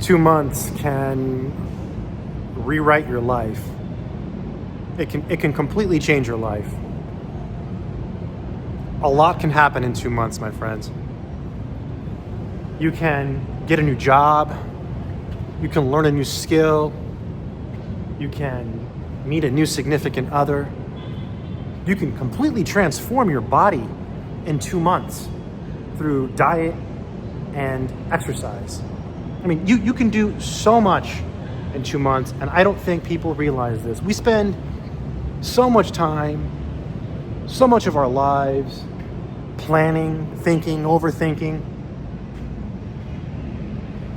2 months can rewrite your life. It can completely change your life. A lot can happen in 2 months, my friends. You can get a new job. You can learn a new skill. You can meet a new significant other. You can completely transform your body in 2 months through diet and exercise. I mean, you can do so much in 2 months, and I don't think people realize this. We spend so much time, so much of our lives planning, thinking, overthinking.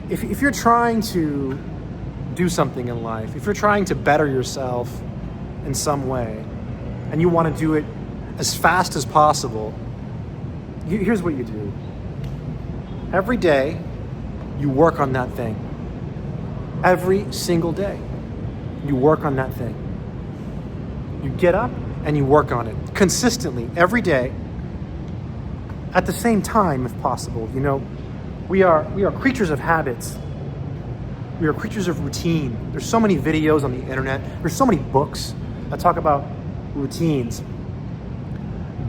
If you're trying to do something in life, if you're trying to better yourself in some way, and you want to do it as fast as possible, here's what you do. Every day, you work on that thing. Every single day, you work on that thing. You get up and you work on it consistently every day at the same time if possible. You know, we are creatures of habits. We are creatures of routine. There's so many videos on the internet. There's so many books that talk about routines.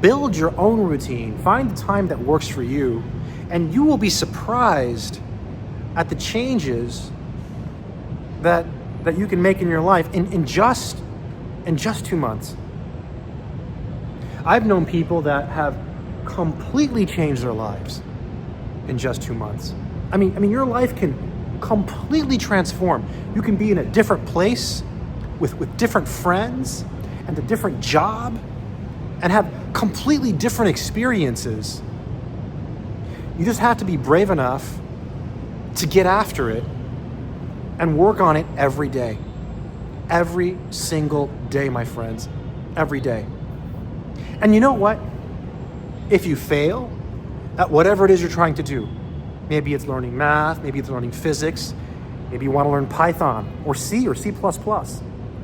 Build your own routine. Find the time that works for you, and you will be surprised at the changes that you can make in your life in just 2 months. I've known people that have completely changed their lives in just 2 months. I mean, your life can completely transform. You can be in a different place with different friends and a different job and have completely different experiences. You just have to be brave enough to get after it and work on it every day. Every single day, my friends. Every day. And you know what? If you fail at whatever it is you're trying to do, maybe it's learning math, maybe it's learning physics, maybe you want to learn Python or C or C++,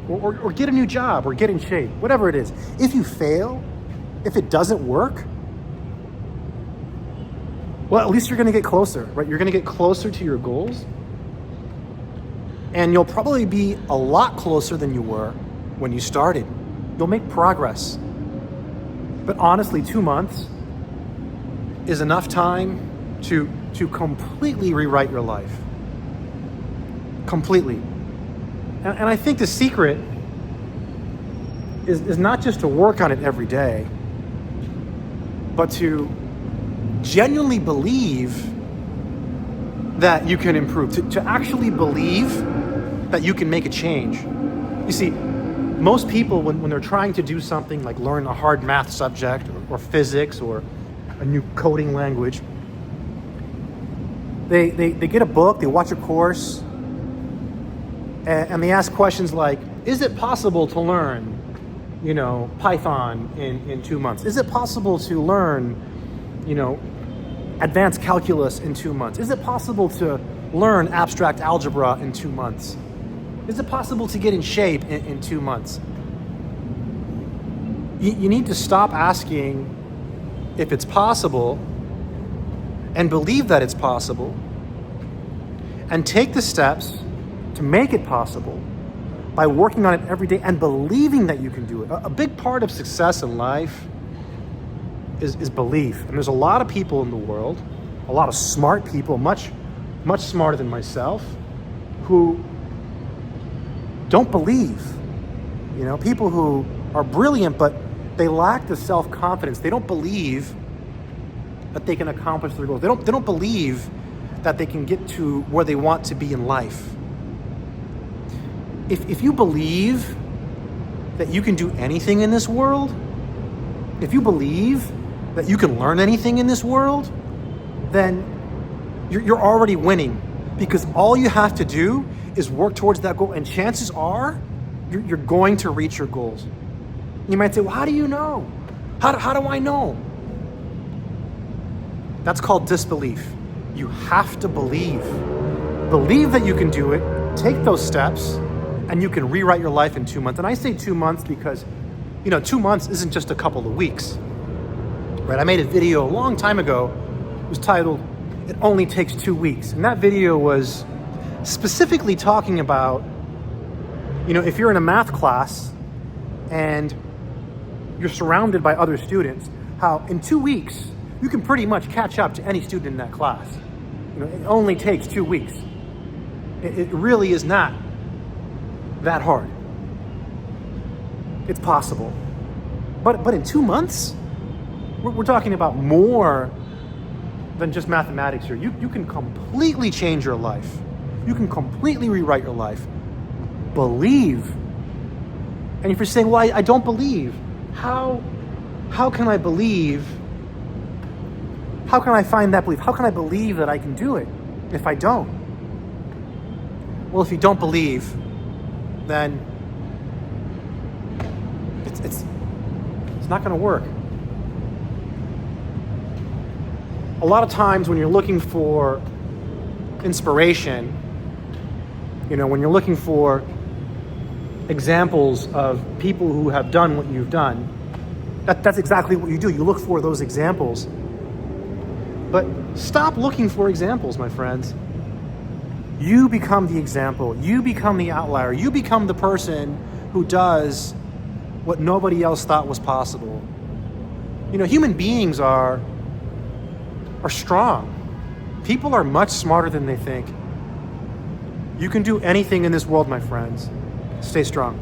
or get a new job or get in shape, whatever it is. If you fail, if it doesn't work, well, at least you're going to get closer, right? You're going to get closer to your goals, and you'll probably be a lot closer than you were when you started. You'll make progress. But honestly, 2 months is enough time to completely rewrite your life. Completely. And I think the secret is not just to work on it every day, but to genuinely believe that you can improve, to actually believe that you can make a change. You see, most people, when they're trying to do something like learn a hard math subject or physics or a new coding language, they get a book, they watch a course, and they ask questions like, is it possible to learn, Python in 2 months? Is it possible to learn, advanced calculus in 2 months? Is it possible to learn abstract algebra in 2 months? Is it possible to get in shape in 2 months? You need to stop asking if it's possible and believe that it's possible, and take the steps to make it possible by working on it every day and believing that you can do it. A big part of success in life is belief. And there's a lot of people in the world, a lot of smart people, much smarter than myself, who don't believe. People who are brilliant, but they lack the self-confidence. They don't believe that they can accomplish their goals. They don't believe that they can get to where they want to be in life. If you believe that you can do anything in this world, if you believe that you can learn anything in this world, then you're already winning, because all you have to do is work towards that goal, and chances are you're going to reach your goals. You might say, well, how do you know? How do I know? That's called disbelief. You have to believe. Believe that you can do it, take those steps, and you can rewrite your life in 2 months. And I say 2 months because, 2 months isn't just a couple of weeks, right? I made a video a long time ago. It was titled, "It Only Takes 2 Weeks." And that video was specifically talking about, if you're in a math class and you're surrounded by other students, how in 2 weeks, you can pretty much catch up to any student in that class. It only takes 2 weeks. It really is not that hard. It's possible. But in 2 months, we're talking about more than just mathematics here. You can completely change your life. You can completely rewrite your life. Believe. And if you're saying, well, I don't believe, how can I believe? How can I find that belief? How can I believe that I can do it if I don't? Well, if you don't believe, then it's not going to work. A lot of times when you're looking for inspiration, when you're looking for examples of people who have done what you've done, that's exactly what you do. You look for those examples. But stop looking for examples, my friends. You become the example. You become the outlier. You become the person who does what nobody else thought was possible. Human beings are strong. People are much smarter than they think. You can do anything in this world, my friends. Stay strong.